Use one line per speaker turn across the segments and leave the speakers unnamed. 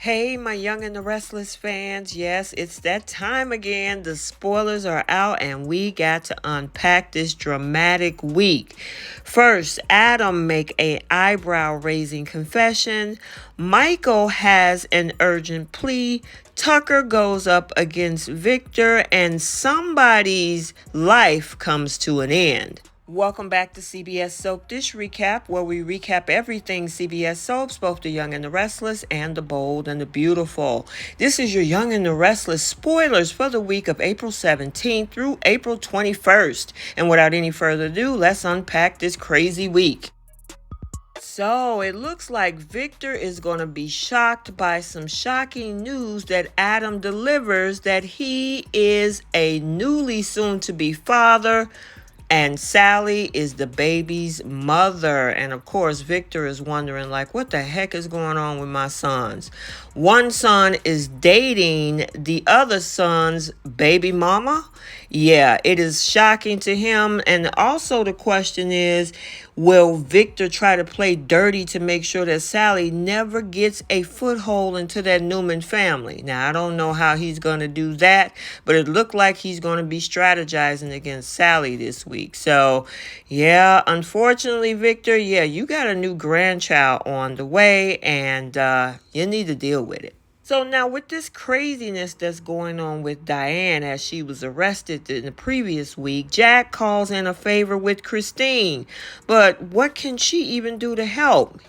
Hey, my Young and the Restless fans. Yes, it's that time again. The spoilers are out and we got to unpack this dramatic week. First, Adam make a eyebrow-raising confession. Michael has an urgent plea. Tucker goes up against Victor and somebody's life comes to an end. Welcome back to CBS Soap Dish Recap, where we recap everything CBS soaps, both the Young and the Restless and the Bold and the Beautiful. This is your Young and the Restless spoilers for the week of April 17th through April 21st. And without any further ado, let's unpack this crazy week. So it looks like Victor is going to be shocked by some shocking news that Adam delivers that he is a newly soon-to-be father. And Sally is the baby's mother. And of course, Victor is wondering, like, what the heck is going on with my sons? One son is dating the other son's baby mama. Yeah, it is shocking to him. And also the question is, will Victor try to play dirty to make sure that Sally never gets a foothold into that Newman family? Now, I don't know how he's going to do that, but it looked like he's going to be strategizing against Sally this week. So, yeah, unfortunately, Victor, you got a new grandchild on the way, and you need to deal with it. So now with this craziness that's going on with Diane as she was arrested in the previous week, Jack calls in a favor with Christine. But what can she even do to help?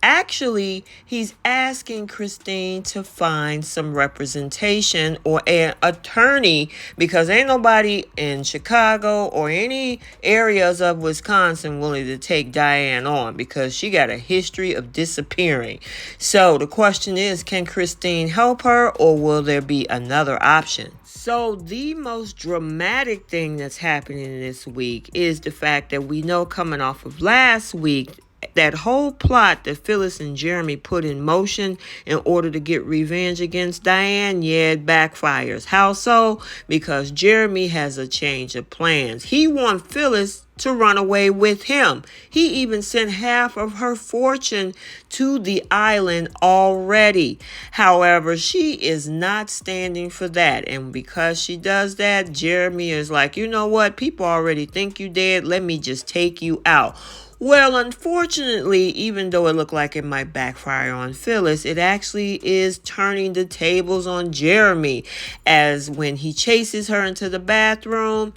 Actually, he's asking Christine to find some representation or an attorney because ain't nobody in Chicago or any areas of Wisconsin willing to take Diane on because she got a history of disappearing. So the question is, can Christine help her or will there be another option? So the most dramatic thing that's happening this week is the fact that we know coming off of last week, that whole plot that Phyllis and Jeremy put in motion in order to get revenge against Diane, it backfires. How so? Because Jeremy has a change of plans. He wants Phyllis to run away with him. He even sent half of her fortune to the island already. However, she is not standing for that. And because she does that, Jeremy is like, you know what? People already think you dead. Let me just take you out. Well, unfortunately, even though it looked like it might backfire on Phyllis, it actually is turning the tables on Jeremy, as when he chases her into the bathroom,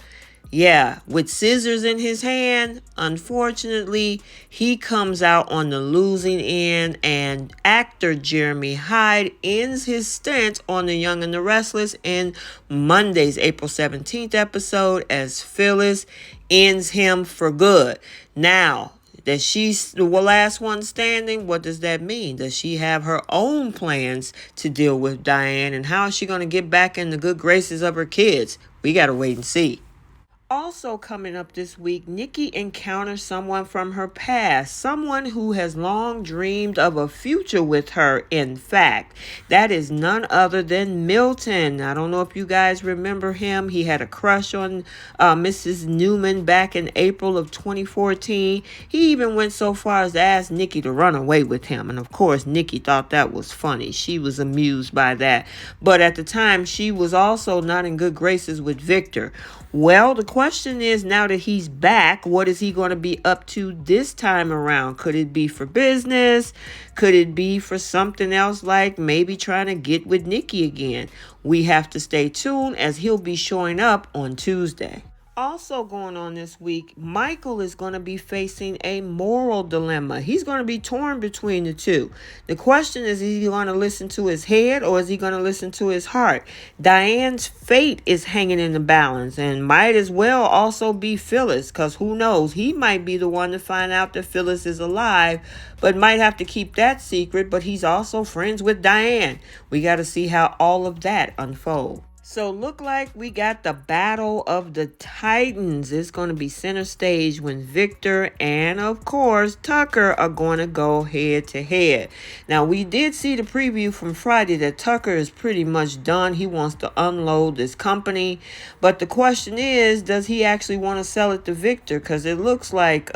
with scissors in his hand, unfortunately, he comes out on the losing end, and actor Jeremy Hyde ends his stint on The Young and the Restless in Monday's April 17th episode as Phyllis ends him for good. Now, that she's the last one standing, what does that mean? Does she have her own plans to deal with Diane? And how is she going to get back in the good graces of her kids? We got to wait and see. Also coming up this week, Nikki encounters someone from her past, someone who has long dreamed of a future with her. In fact, that is none other than Milton. I don't know if you guys remember him. He had a crush on Mrs. Newman back in April of 2014. He even went so far as to ask Nikki to run away with him. And of course, Nikki thought that was funny. She was amused by that. But at the time, she was also not in good graces with Victor. Well, the question is, now that he's back, what is he going to be up to this time around? Could it be for business? Could it be for something else, like maybe trying to get with Nikki again? We have to stay tuned as he'll be showing up on Tuesday. Also going on this week, Michael is going to be facing a moral dilemma. He's going to be torn between the two. The question is he going to listen to his head or is he going to listen to his heart? Diane's fate is hanging in the balance and might as well also be Phyllis, because who knows? He might be the one to find out that Phyllis is alive, but might have to keep that secret, but he's also friends with Diane. We got to see how all of that unfolds. So look like we got the battle of the Titans. It's going to be center stage when Victor and, of course, Tucker are going to go head to head. Now, we did see the preview from Friday that Tucker is pretty much done. He wants to unload this company. But the question is, does he actually want to sell it to Victor? Because it looks like,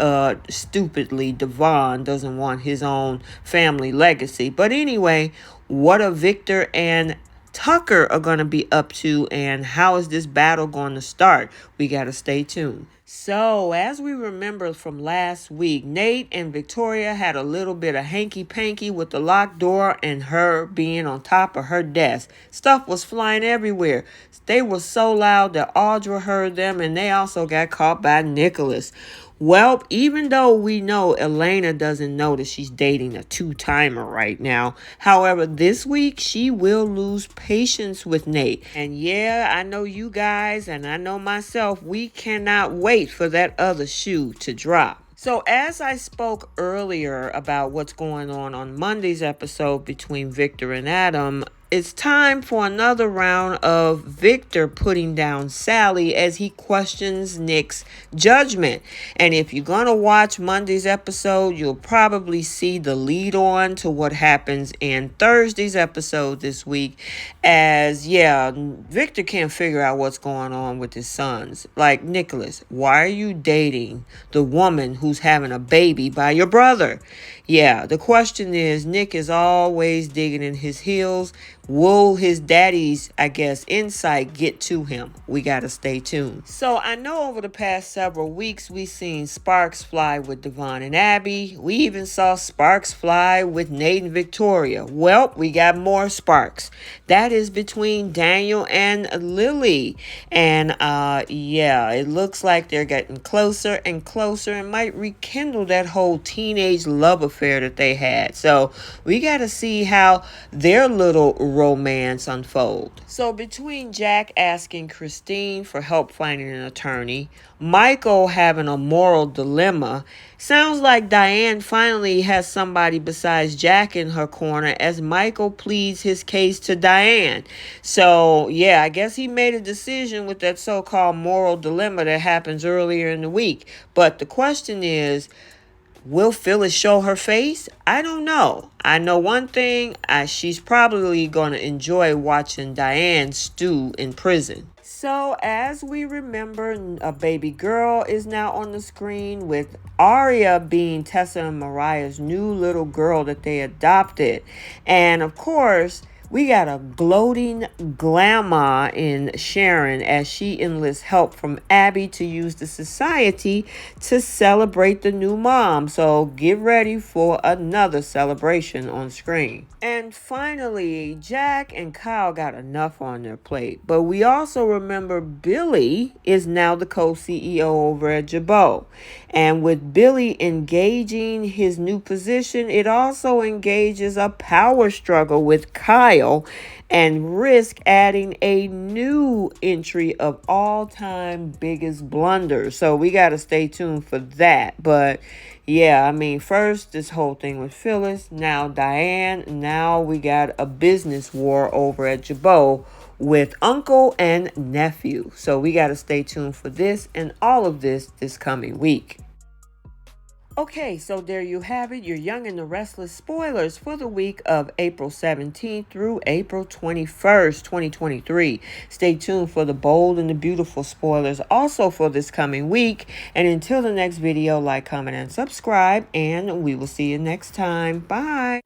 stupidly, Devon doesn't want his own family legacy. But anyway, what are Victor and Tucker are going to be up to, and how is this battle going to start? We got to stay tuned. So, as we remember from last week, Nate and Victoria had a little bit of hanky-panky with the locked door and her being on top of her desk. Stuff was flying everywhere. They were so loud that Audra heard them, and they also got caught by Nicholas. Well, even though we know Elena doesn't know that she's dating a two-timer right now, however, this week she will lose patience with Nate. And yeah, I know you guys and I know myself, we cannot wait for that other shoe to drop. So as I spoke earlier about what's going on Monday's episode between Victor and Adam, it's time for another round of Victor putting down Sally as he questions Nick's judgment. And if you're going to watch Monday's episode, you'll probably see the lead on to what happens in Thursday's episode this week. As, yeah, Victor can't figure out what's going on with his sons. Like, Nicholas, why are you dating the woman who's having a baby by your brother? Yeah, the question is, Nick is always digging in his heels. Will his daddy's, I guess, insight get to him? We got to stay tuned. So I know over the past several weeks, we've seen sparks fly with Devon and Abby. We even saw sparks fly with Nate and Victoria. Well, we got more sparks. That is between Daniel and Lily. And yeah, it looks like they're getting closer and closer and might rekindle that whole teenage love affair that they had. So we got to see how their little romance unfold. So between Jack asking Christine for help finding an attorney, Michael having a moral dilemma, sounds like Diane finally has somebody besides Jack in her corner as Michael pleads his case to Diane. So yeah, I guess he made a decision with that so-called moral dilemma that happens earlier in the week. But the question is, will Phyllis show her face? I don't know. I know one thing, she's probably going to enjoy watching Diane stew in prison. So as we remember, a baby girl is now on the screen with Aria being Tessa and Mariah's new little girl that they adopted. And of course, we got a gloating glamour in Sharon as she enlists help from Abby to use the society to celebrate the new mom. So get ready for another celebration on screen. And finally, Jack and Kyle got enough on their plate. But we also remember Billy is now the co-CEO over at Jabot. And with Billy engaging his new position, it also engages a power struggle with Kyle and risk adding a new entry of all-time biggest blunders. So we got to stay tuned for that. But yeah, I mean, first this whole thing with Phyllis, now Diane, now we got a business war over at Jabot with uncle and nephew. So we got to stay tuned for this and all of this coming week. Okay, so there you have it, your Young and the Restless spoilers for the week of April 17th through April 21st, 2023. Stay tuned for the bold and the beautiful spoilers also for this coming week. And until the next video, like, comment, and subscribe, and we will see you next time. Bye.